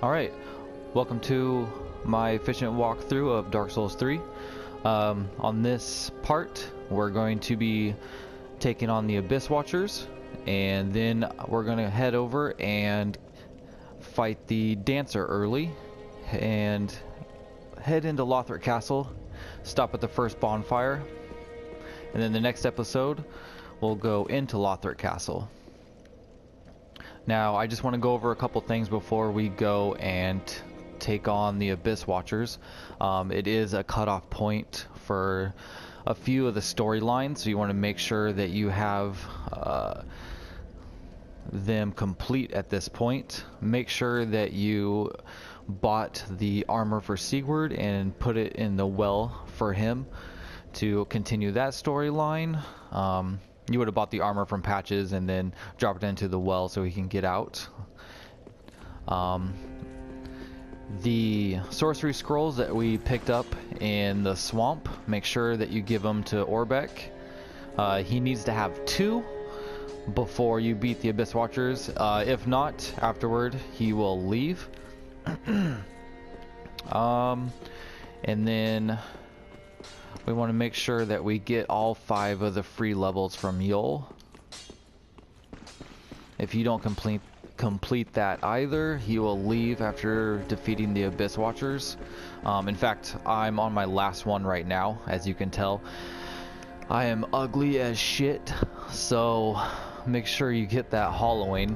Alright, welcome to my efficient walkthrough of Dark Souls 3. On this part, we're going to be taking on the Abyss Watchers, and then we're going to head over and fight the Dancer early, and head into Lothric Castle, stop at the first bonfire, and then the next episode, we'll go into Lothric Castle. Now, I just want to go over a couple things before we go and take on the Abyss Watchers. It is a cutoff point for a few of the storylines, so you want to make sure that you have them complete at this point. Make sure that you bought the armor for Sigurd and put it in the well for him to continue that storyline. You would have bought the armor from Patches and then dropped it into the well so he can get out. The sorcery scrolls that we picked up in the swamp, make sure that you give them to Orbeck. He needs to have 2 before you beat the Abyss Watchers. If not, afterward, he will leave. And then we want to make sure that we get all 5 of the free levels from Yul. If you don't complete that either, he will leave after defeating the Abyss Watchers. In fact, I'm on my last one right now, as you can tell. I am ugly as shit, so make sure you get that Halloween.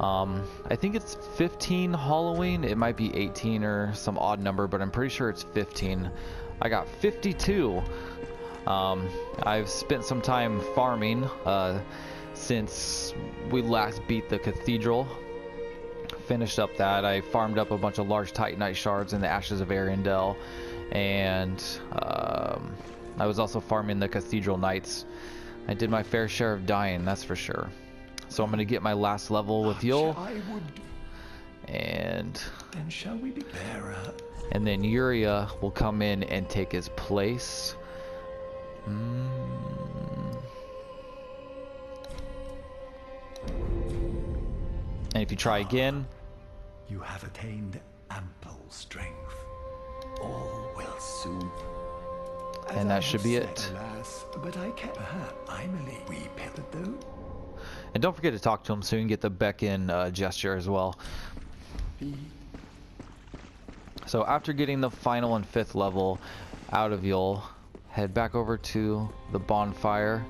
I think it's 15 Halloween. It might be 18 or some odd number, but I'm pretty sure it's 15. I got 52. I've spent some time farming since we last beat the cathedral. Finished up that. I farmed up a bunch of large Titanite shards in the Ashes of Arendelle, and I was also farming the cathedral knights. I did my fair share of dying, that's for sure. So I'm going to get my last level with Yul, and then shall we be bearer? And then Yuria will come in and take his place. And if you try again, you have attained ample strength. All will soon. And that should be it. Alas, but I can't. I believe we petted though. And don't forget to talk to him so you can get the beckon gesture as well. So after getting the final and 5th level out of Yul, head back over to the bonfire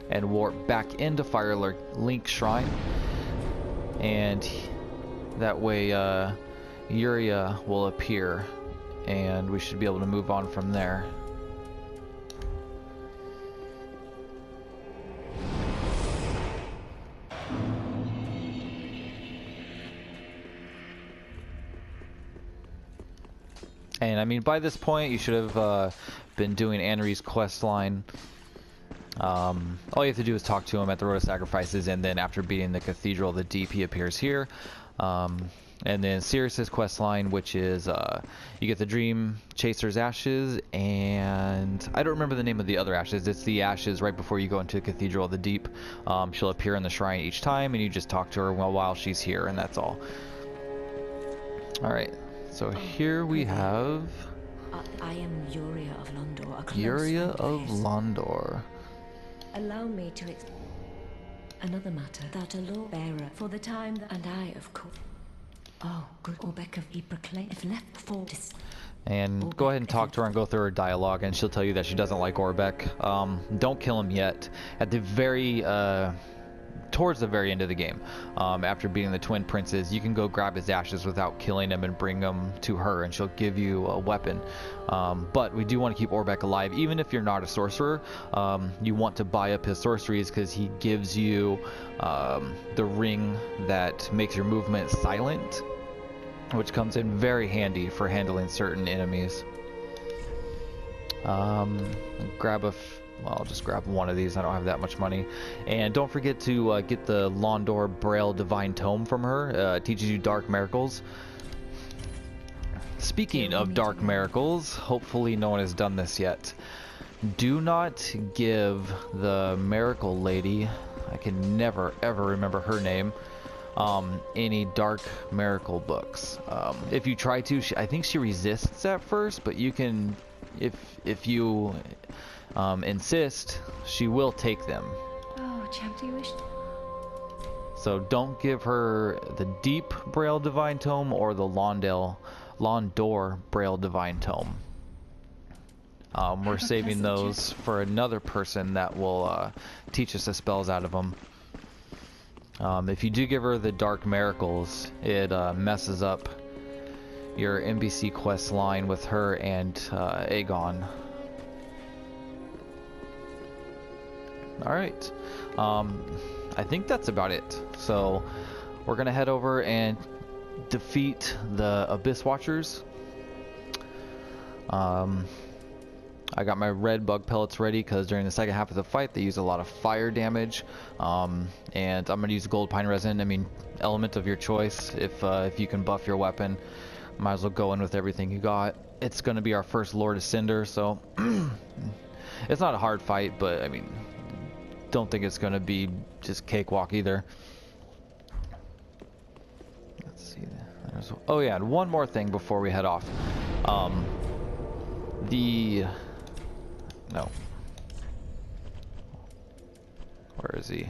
and warp back into Firelink Shrine, and that way Yuria will appear and we should be able to move on from there. And I mean, by this point, you should have been doing Anri's quest line. All you have to do is talk to him at the Road of Sacrifices, and then after beating the Cathedral of the Deep, he appears here. And then Sirius's quest line, which is you get the Dream Chaser's Ashes, and I don't remember the name of the other ashes. It's the ashes right before you go into the Cathedral of the Deep. She'll appear in the shrine each time, and you just talk to her while she's here, and that's all. Alright. So here we have I am Yuria of Londor. Yuria of Londor. Allow me to another matter. That a law bearer for the time that, and I, of course. Oh, good. Orbeck of be proclaimed if left for this. And go ahead and talk to her and go through her dialogue, and she'll tell you that she doesn't like Orbeck. Don't kill him yet. At the very towards the very end of the game, after beating the Twin Princes, you can go grab his ashes without killing him and bring them to her, and she'll give you a weapon. But we do want to keep Orbeck alive. Even if you're not a sorcerer, you want to buy up his sorceries, because he gives you the ring that makes your movement silent, which comes in very handy for handling certain enemies. Well, I'll just grab one of these. I don't have that much money. And don't forget to get the Londor Braille Divine Tome from her. It teaches you dark miracles. Speaking of dark miracles, hopefully no one has done this yet. Do not give the miracle lady, I can never ever remember her name, any dark miracle books. If you try to, I think she resists at first, but you can, if you insist, she will take them. Oh, chapter you wish. So don't give her the deep Braille Divine Tome or the Londor Braille Divine Tome. We're saving those for another person that will teach us the spells out of them. If you do give her the Dark Miracles, it messes up your NBC quest line with her and Aegon. Alright. I think that's about it. So we're gonna head over and defeat the Abyss Watchers. I got my red bug pellets ready because during the second half of the fight they use a lot of fire damage. And I'm gonna use gold pine resin. I mean, element of your choice. If you can buff your weapon, might as well go in with everything you got. It's gonna be our first Lord of Cinder, so it's not a hard fight, but I mean, don't think it's gonna be just cakewalk either. Let's see. Oh yeah, and one more thing before we head off. No. Where is he?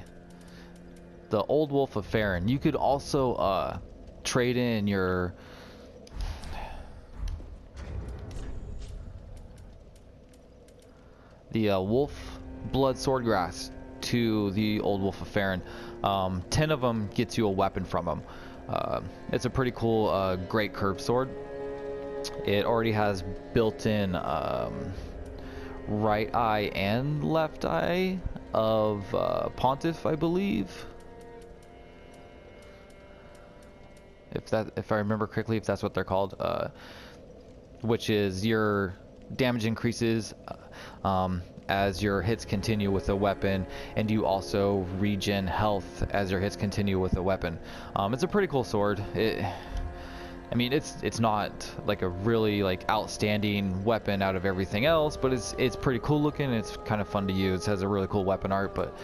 The Old Wolf of Farron. You could also trade in your wolf blood swordgrass to the Old Wolf of Farron. 10 of them gets you a weapon from him. It's a pretty cool great curved sword. It already has built-in right eye and left eye of Pontiff, I believe. If I remember correctly, if that's what they're called, which is your damage increases as your hits continue with a weapon, and you also regen health as your hits continue with a weapon. It's a pretty cool sword. I mean, it's not like a really like outstanding weapon out of everything else, but it's pretty cool looking. It's kind of fun to use. It has a really cool weapon art. But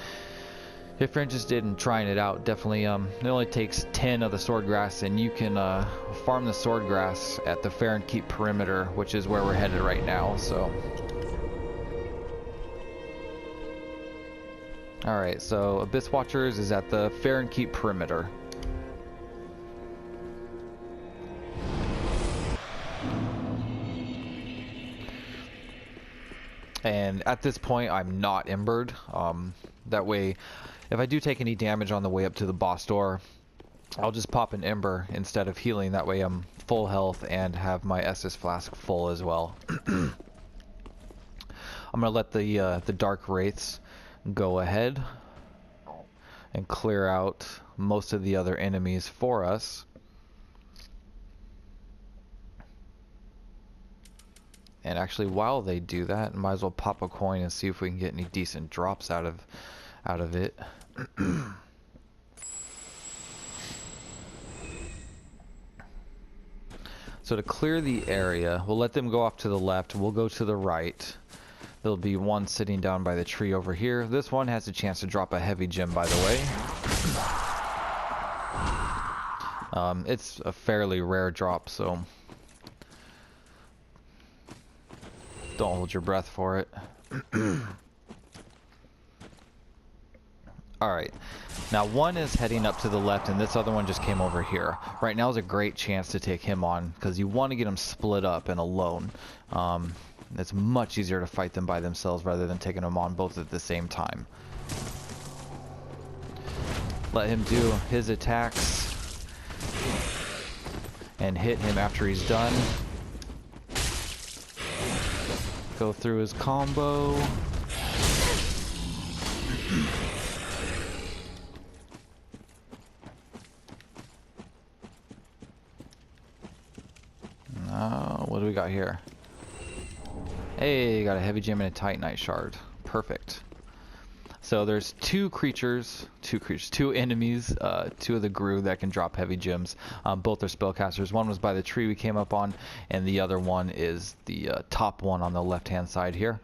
if you're interested in trying it out, definitely it only takes 10 of the swordgrass, and you can farm the swordgrass at the Farron Keep perimeter, which is where we're headed right now. So alright, so Abyss Watchers is at the Farron Keep perimeter. And at this point, I'm not embered. That way, if I do take any damage on the way up to the boss door, I'll just pop an ember instead of healing. That way I'm full health and have my Estus flask full as well. I'm going to let the Dark Wraiths go ahead and clear out most of the other enemies for us. And actually, while they do that, might as well pop a coin and see if we can get any decent drops out of it. So to clear the area, we'll let them go off to the left. We'll go to the right. There'll be one sitting down by the tree over here. This one has a chance to drop a heavy gem, by the way. It's a fairly rare drop, so don't hold your breath for it. Alright, now one is heading up to the left and this other one just came over here. Right now is a great chance to take him on because you want to get them split up and alone. It's much easier to fight them by themselves rather than taking them on both at the same time. Let him do his attacks and hit him after he's done. Go through his combo. What do we got here? Hey, got a heavy gem and a titanite shard. Perfect. So there's two enemies, two of the Gru that can drop heavy gems. Both are spellcasters. One was by the tree we came up on, and the other one is the top one on the left-hand side here.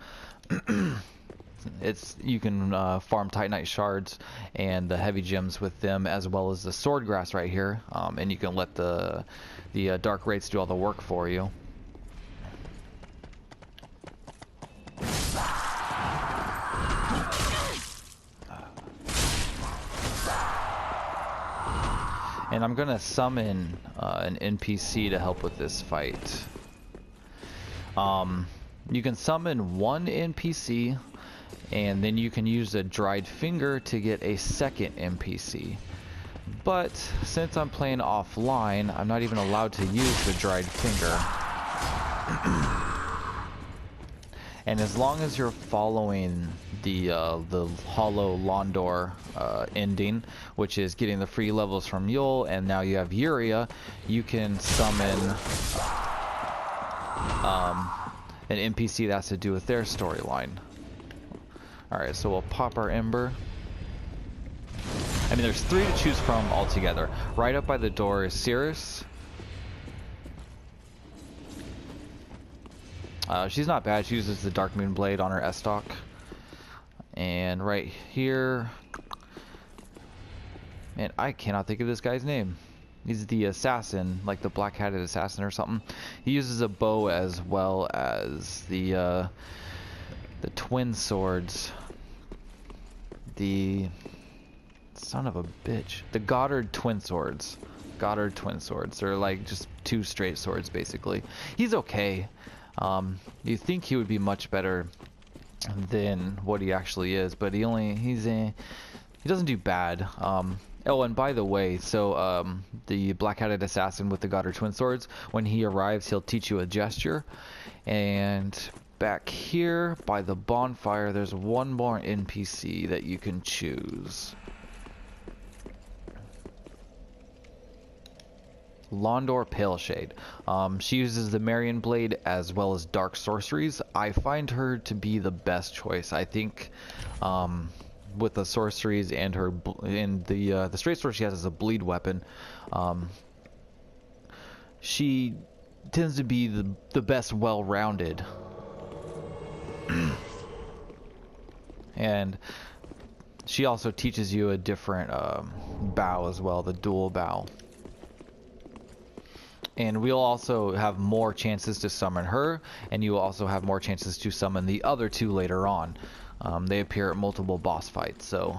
You can farm Titanite shards and the heavy gems with them, as well as the sword grass right here, and you can let the dark wraiths do all the work for you. And I'm gonna summon an NPC to help with this fight. You can summon one NPC, and then you can use a dried finger to get a second NPC. But since I'm playing offline, I'm not even allowed to use the dried finger. And as long as you're following the Hollow Londor ending, which is getting the free levels from Yule, and now you have Uria, you can summon an NPC that has to do with their storyline. Alright, so we'll pop our Ember. I mean, there's 3 to choose from altogether. Right up by the door is Cirrus. She's not bad. She uses the Dark Moon Blade on her S-Stock. And right here... Man, I cannot think of this guy's name. He's the assassin, like the black-hatted assassin or something. He uses a bow as well as the twin swords. The... Son of a bitch. The Goddard twin swords. Goddard twin swords. They're like just 2 straight swords, basically. He's okay. You think he would be much better than what he actually is, but he doesn't do bad. Oh, and by the way, so the black-hatted assassin with the Goddard twin swords, when he arrives, he'll teach you a gesture. And back here by the bonfire, there's one more NPC that you can choose. Londor Paleshade. She uses the Marion Blade as well as dark sorceries. I find her to be the best choice. I think with the sorceries and the straight sword she has as a bleed weapon, she tends to be the best well-rounded. And she also teaches you a different bow as well, the dual bow. And we'll also have more chances to summon her, and you will also have more chances to summon the other 2 later on. They appear at multiple boss fights, so...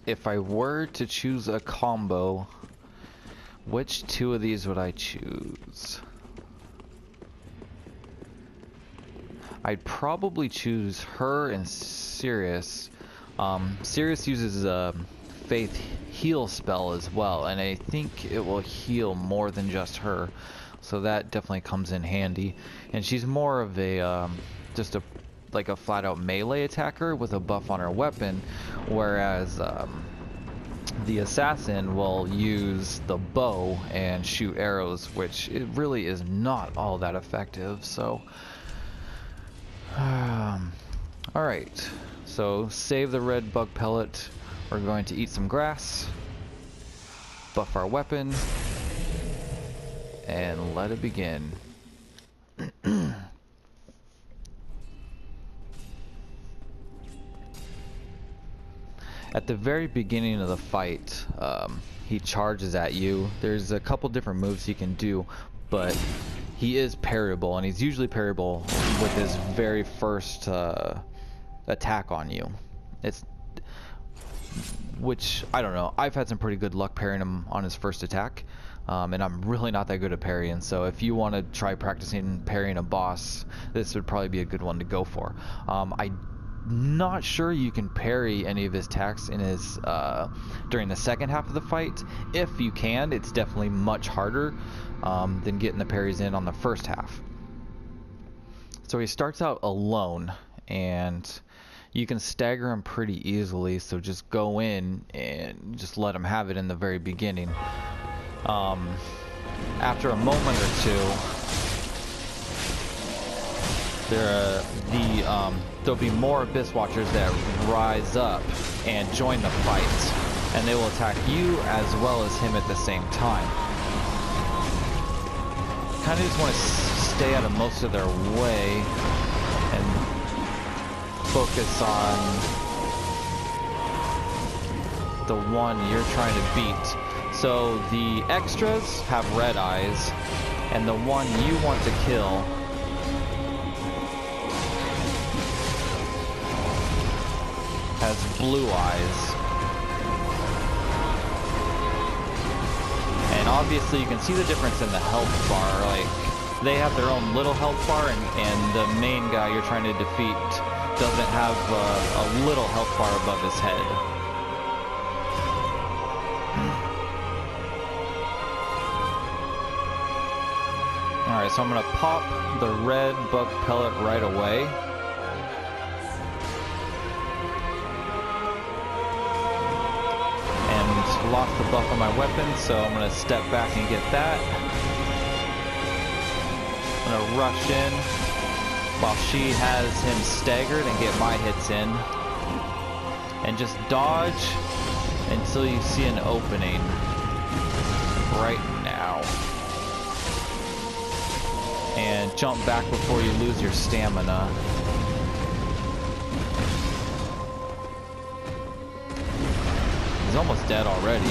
If I were to choose a combo, which 2 of these would I choose? I'd probably choose her and Sirius. Sirius uses a Faith heal spell as well, and I think it will heal more than just her, so that definitely comes in handy. And she's more of a just like a flat-out melee attacker with a buff on her weapon, whereas the assassin will use the bow and shoot arrows, which it really is not all that effective. So. Alright, so save the red bug pellet. We're going to eat some grass, buff our weapon, and let it begin. At the very beginning of the fight, he charges at you. There's a couple different moves he can do, but he is parryable, and he's usually parryable with his very first attack on you. Which, I don't know, I've had some pretty good luck parrying him on his first attack, and I'm really not that good at parrying, so if you want to try practicing parrying a boss, this would probably be a good one to go for. I'm not sure you can parry any of his attacks in his during the second half of the fight. If you can, it's definitely much harder than getting the parries in on the first half. So he starts out alone, and you can stagger him pretty easily, so just go in and just let him have it in the very beginning. After a moment or 2, there'll be more Abyss Watchers that rise up and join the fight. And they will attack you as well as him at the same time. Kind of just want to stay out of most of their way and focus on the one you're trying to beat. So the extras have red eyes, and the one you want to kill has blue eyes. And obviously you can see the difference in the health bar. Like, they have their own little health bar, and the main guy you're trying to defeat doesn't have a little health bar above his head. Alright, so I'm going to pop the red bug pellet right away. Lost the buff on my weapon, so I'm going to step back and get that. I'm going to rush in while she has him staggered and get my hits in. And just dodge until you see an opening. Right now. And jump back before you lose your stamina. He's almost dead already.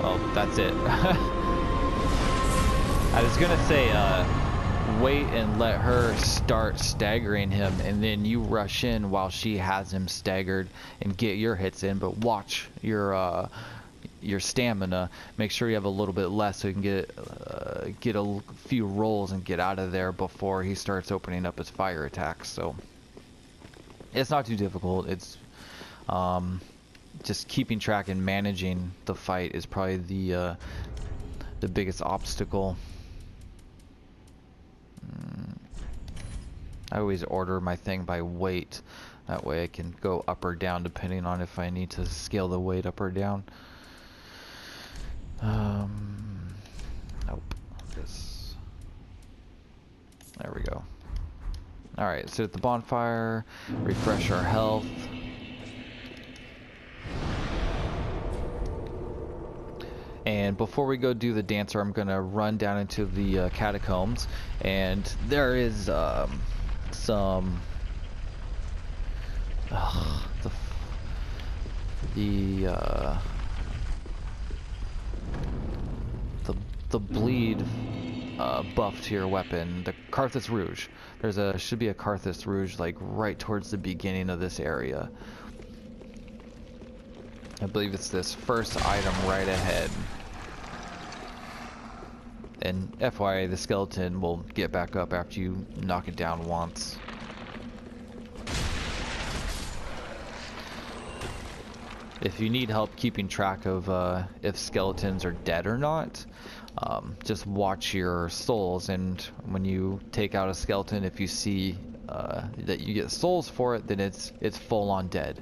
Oh, that's it. I was gonna say, wait and let her start staggering him, and then you rush in while she has him staggered and get your hits in, but watch your stamina. Make sure you have a little bit less so you can get a few rolls and get out of there before he starts opening up his fire attacks. So it's not too difficult. It's just keeping track and managing the fight is probably the biggest obstacle. I always order my thing by weight. That way I can go up or down depending on if I need to scale the weight up or down. Nope. This. There we go. Alright, sit at the bonfire, refresh our health. And before we go do the dancer, I'm gonna run down into the catacombs, and there is some the bleed buff to your weapon, the Carthus Rouge. Should be a Carthus Rouge like right towards the beginning of this area. I believe it's this first item right ahead. And FYI, the skeleton will get back up after you knock it down once. If you need help keeping track of if skeletons are dead or not, just watch your souls, and when you take out a skeleton, if you see that you get souls for it, then it's full on dead.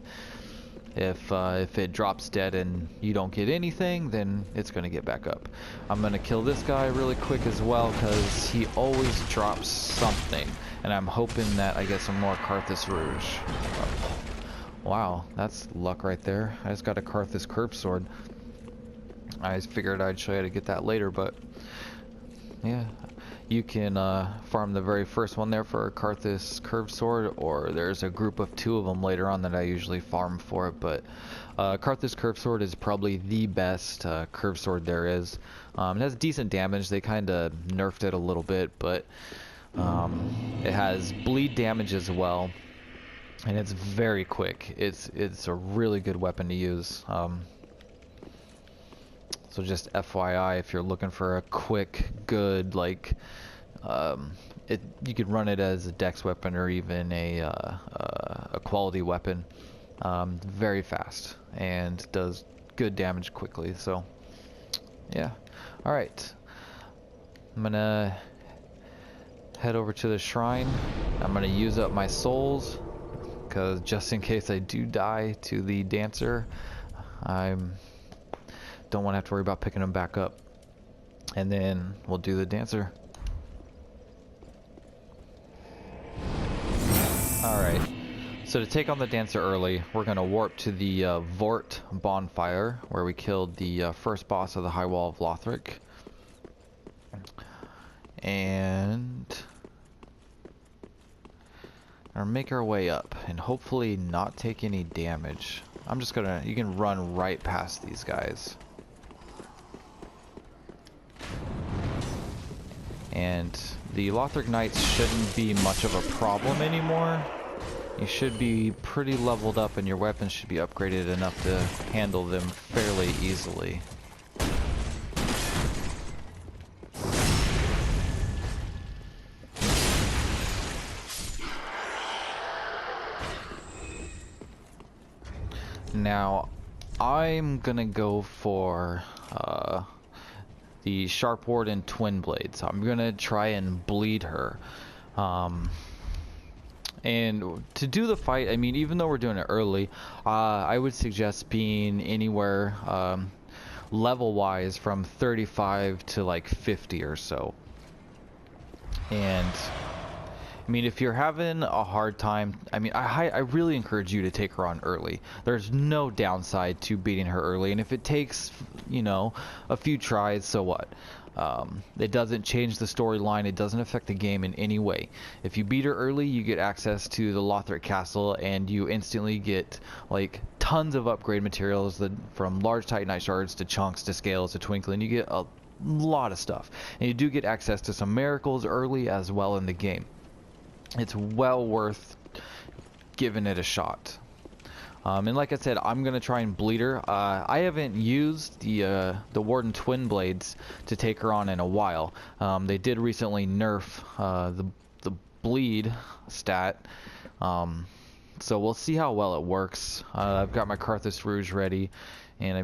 If it drops dead and you don't get anything, then it's going to get back up. I'm going to kill this guy really quick as well, because he always drops something, and I'm hoping that I get some more Carthus Rouge. Wow, that's luck right there. I just got a Carthus Curve Sword. I figured I'd show you how to get that later, but yeah, you can farm the very first one there for a Carthus Curve Sword, or there's a group of 2 of them later on that I usually farm for it. But Carthus Curve Sword is probably the best Curve Sword there is. It has decent damage. They kind of nerfed it a little bit, but it has bleed damage as well, and it's very quick. It's a really good weapon to use. So just FYI, if you're looking for a quick, good, like, you could run it as a dex weapon or even a quality weapon. Very fast and does good damage quickly. So yeah. All right. I'm gonna head over to the shrine. I'm gonna use up my souls, because just in case I do die to the dancer, don't want to have to worry about picking them back up. And then we'll do the dancer. So to take on the Dancer early, we're going to warp to the Vort bonfire, where we killed the first boss of the High Wall of Lothric. And make our way up, and hopefully not take any damage. I'm just gonna, you can run right past these guys. And the Lothric Knights shouldn't be much of a problem anymore. You should be pretty leveled up and your weapons should be upgraded enough to handle them fairly easily. Now, I'm gonna go for the Sharp Warden Twin Blades. I'm gonna try and bleed her. And to do the fight, I mean, even though we're doing it early, I would suggest being anywhere level-wise from 35 to like 50 or so. And I mean, if you're having a hard time, I mean, I really encourage you to take her on early. There's no downside to beating her early, and if it takes, you know, a few tries, so what? It doesn't change the storyline. It doesn't affect the game in any way. If you beat her early, you get access to the Lothric Castle, and you instantly get like tons of upgrade materials, from large Titanite shards to chunks to scales to twinkling. You get a lot of stuff, and you do get access to some miracles early as well in the game. It's well worth giving it a shot. And like I said, I'm gonna try and bleed her. I haven't used the Warden Twin Blades to take her on in a while. They did recently nerf the bleed stat, so we'll see how well it works. I've got my Carthus Rouge ready, and I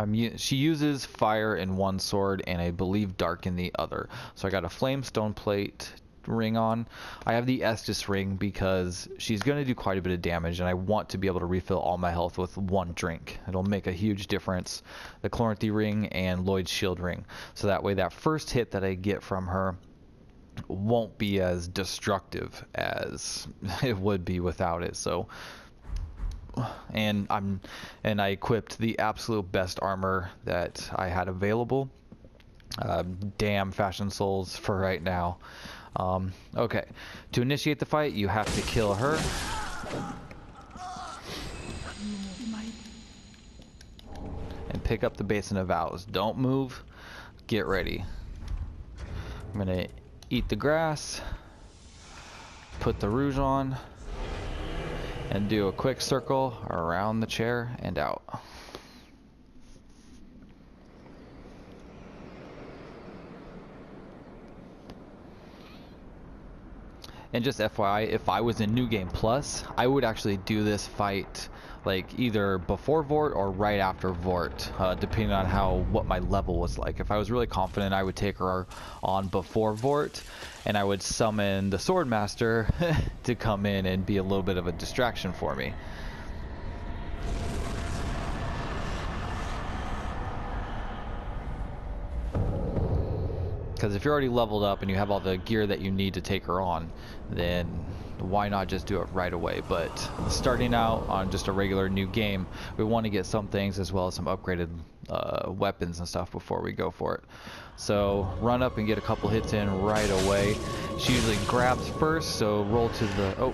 mean, she uses fire in one sword and I believe dark in the other. So I got a flame stone plate ring on. I have the Estus ring because she's going to do quite a bit of damage, and I want to be able to refill all my health with one drink. It'll make a huge difference. The Chloranthy ring and Lloyd's shield ring. So that way that first hit that I get from her won't be as destructive as it would be without it. So and I equipped the absolute best armor that I had available. Damn Fashion Souls for right now. Okay, to initiate the fight, you have to kill her. And pick up the Basin of Vows. Don't move. Get ready. I'm gonna eat the grass, put the rouge on, and do a quick circle around the chair and out. And just FYI, if I was in New Game Plus, I would actually do this fight like either before Vort or right after Vort, depending on what my level was like. If I was really confident, I would take her on before Vort, and I would summon the Swordmaster to come in and be a little bit of a distraction for me. Because if you're already leveled up and you have all the gear that you need to take her on, then why not just do it right away? But starting out on just a regular new game, we want to get some things as well as some upgraded weapons and stuff before we go for it. So run up and get a couple hits in right away. She usually grabs first, so roll to the... Oh,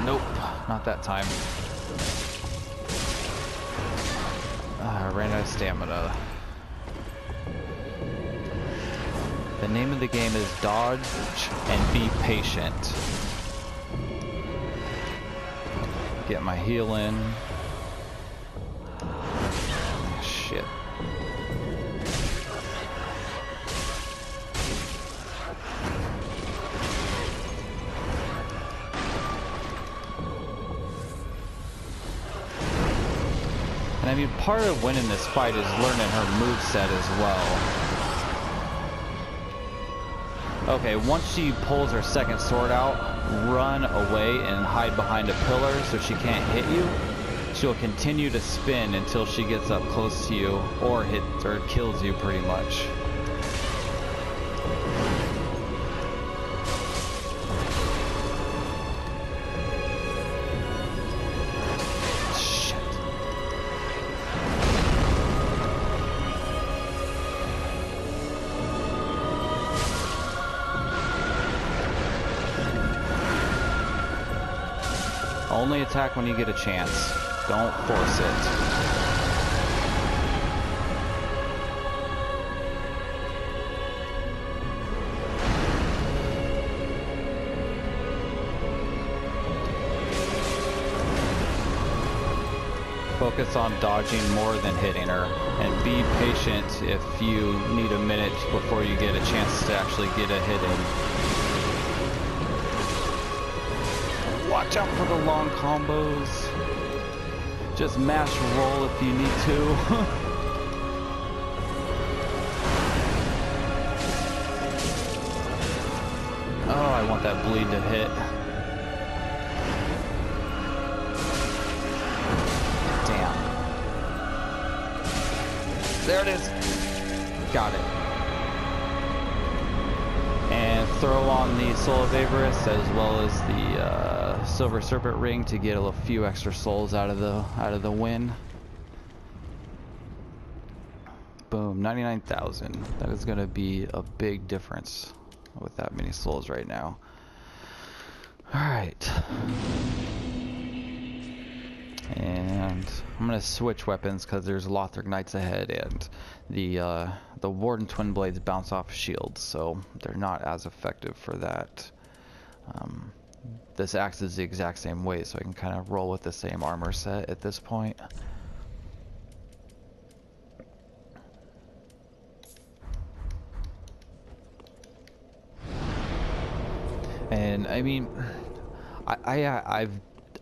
nope, not that time. I ran out of stamina. The name of the game is Dodge and Be Patient. Get my heal in. Shit. And I mean, part of winning this fight is learning her moveset as well. Okay, once she pulls her second sword out, run away and hide behind a pillar so she can't hit you. She'll continue to spin until she gets up close to you or hits or kills you pretty much. Only attack when you get a chance. Don't force it. Focus on dodging more than hitting her, and be patient if you need a minute before you get a chance to actually get a hit in. Watch out for the long combos. Just mash roll if you need to. Oh, I want that bleed to hit. There it is. Got it. And throw on the Soul of Avarice as well as the Silver Serpent Ring to get a few extra souls out of the win. Boom, 99,000. That is going to be a big difference with that many souls right now. All right. And I'm gonna switch weapons because there's Lothric Knights ahead, and the Warden Twin Blades bounce off shields, so they're not as effective for that. This axe is the exact same way, so I can kind of roll with the same armor set at this point. And I mean,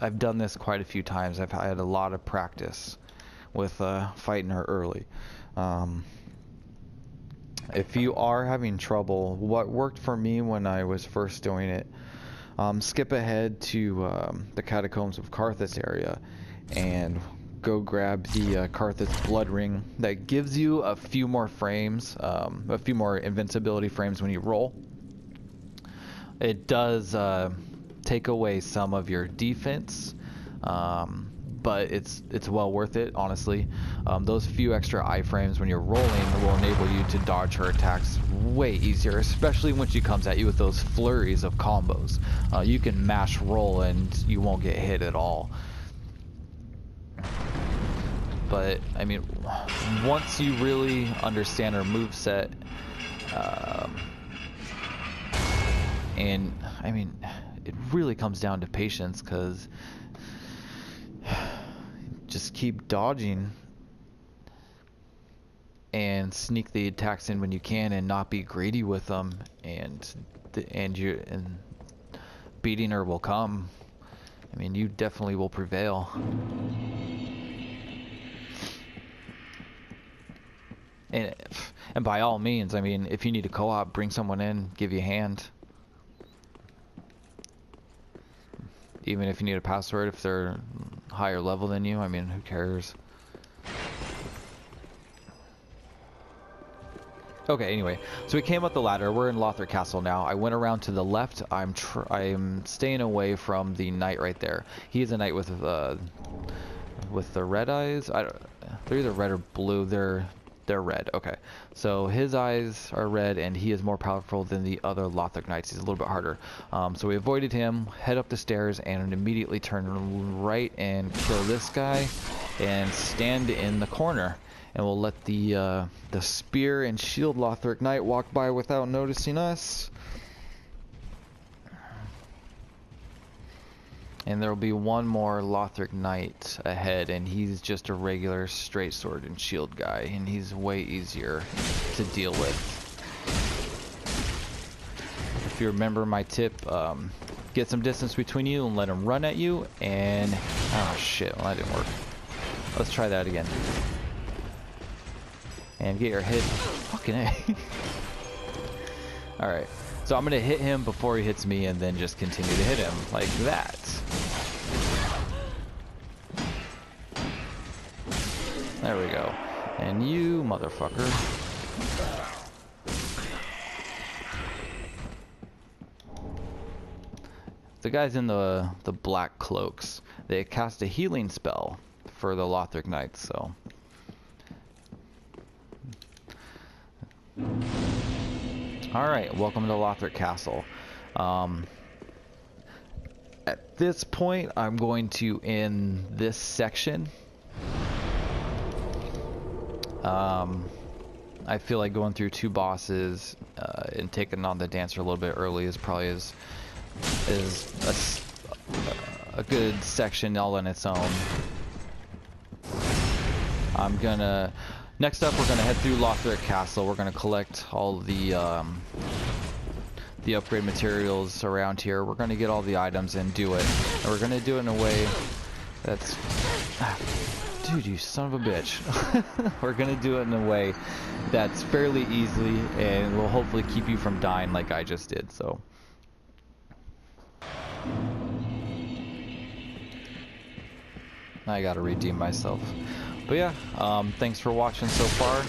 I've done this quite a few times. I've had a lot of practice with fighting her early. If you are having trouble, what worked for me when I was first doing it, skip ahead to the Catacombs of Carthus area and go grab the Carthus Blood Ring. That gives you a few more frames, a few more invincibility frames when you roll. It does take away some of your defense, but it's well worth it, honestly. Those few extra iframes when you're rolling will enable you to dodge her attacks way easier, especially when she comes at you with those flurries of combos. You can mash roll and you won't get hit at all. But I mean, once you really understand her moveset, and I mean, it really comes down to patience, because just keep dodging and sneak the attacks in when you can, and not be greedy with them, and beating her will come. I mean, you definitely will prevail. And by all means, I mean, if you need a co-op, bring someone in, give you a hand. Even if you need a password, if they're higher level than you, I mean, who cares? Okay, anyway, so we came up the ladder. We're in Lothric Castle now. I went around to the left. I'm staying away from the knight right there. He's a knight with the red eyes. They're either red or blue. They're red. Okay, so his eyes are red, and he is more powerful than the other Lothric Knights. He's a little bit harder. So we avoided him, head up the stairs, and immediately turn right and kill this guy, and stand in the corner. And we'll let the spear and shield Lothric Knight walk by without noticing us. And there will be one more Lothric Knight ahead, and he's just a regular straight sword and shield guy, and he's way easier to deal with. If you remember my tip, get some distance between you and let him run at you, and oh shit, well that didn't work. Let's try that again. And get your hit. Fucking A. Alright. So I'm going to hit him before he hits me, and then just continue to hit him like that. There we go. And you, motherfucker. The guys in the black cloaks, they cast a healing spell for the Lothric Knights, so... Alright, welcome to Lothric Castle. at this point, I'm going to end this section. I feel like going through 2 bosses and taking on the dancer a little bit early is probably is a good section all on its own. Next up, we're gonna head through Lothric Castle. We're gonna collect all the upgrade materials around here. We're gonna get all the items and do it. And we're gonna do it in a way that's... Dude, you son of a bitch. We're gonna do it in a way that's fairly easily and will hopefully keep you from dying like I just did, so. I gotta redeem myself. But yeah, thanks for watching so far.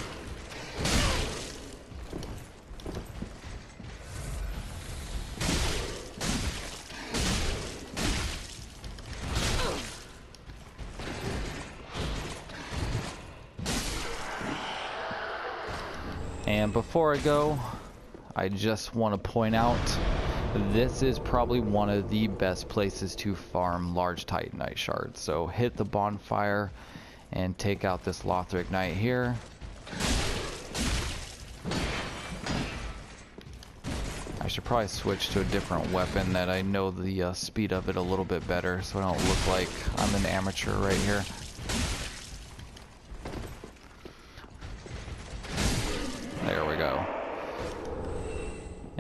And before I go, I just want to point out, this is probably one of the best places to farm large Titanite shards. So hit the bonfire and take out this Lothric Knight here. I should probably switch to a different weapon that I know the speed of it a little bit better, so I don't look like I'm an amateur right here. There we go.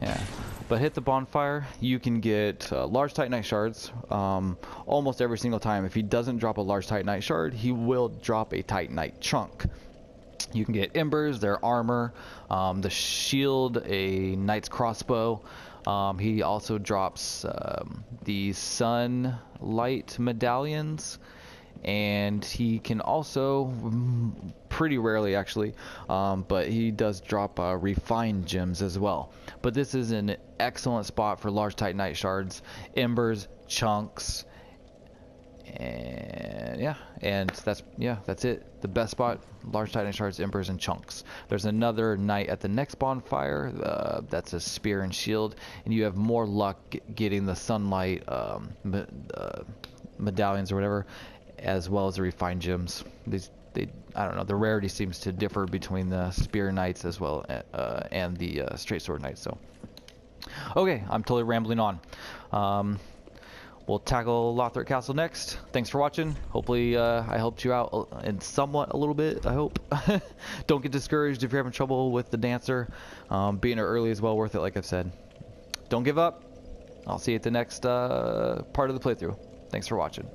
Yeah, but hit the bonfire. You can get large Titanite shards almost every single time. If he doesn't drop a large Titanite shard, he will drop a Titanite chunk. You can get embers, their armor, the shield, a knight's crossbow. He also drops the sunlight medallions, and he can also, pretty rarely actually, but he does drop refined gems as well. But this is an excellent spot for large Titanite shards, embers, chunks, and that's it. The best spot: large Titanite shards, embers, and chunks. There's another knight at the next bonfire. That's a spear and shield, and you have more luck getting the sunlight medallions or whatever, as well as the refined gems. I don't know, the rarity seems to differ between the spear knights as well and the straight sword knights. So, okay, I'm totally rambling on. We'll tackle Lothric Castle next. Thanks for watching. Hopefully I helped you out in somewhat a little bit, I hope. Don't get discouraged if you're having trouble with the dancer. Being early is well worth it, like I've said. Don't give up. I'll see you at the next part of the playthrough. Thanks for watching.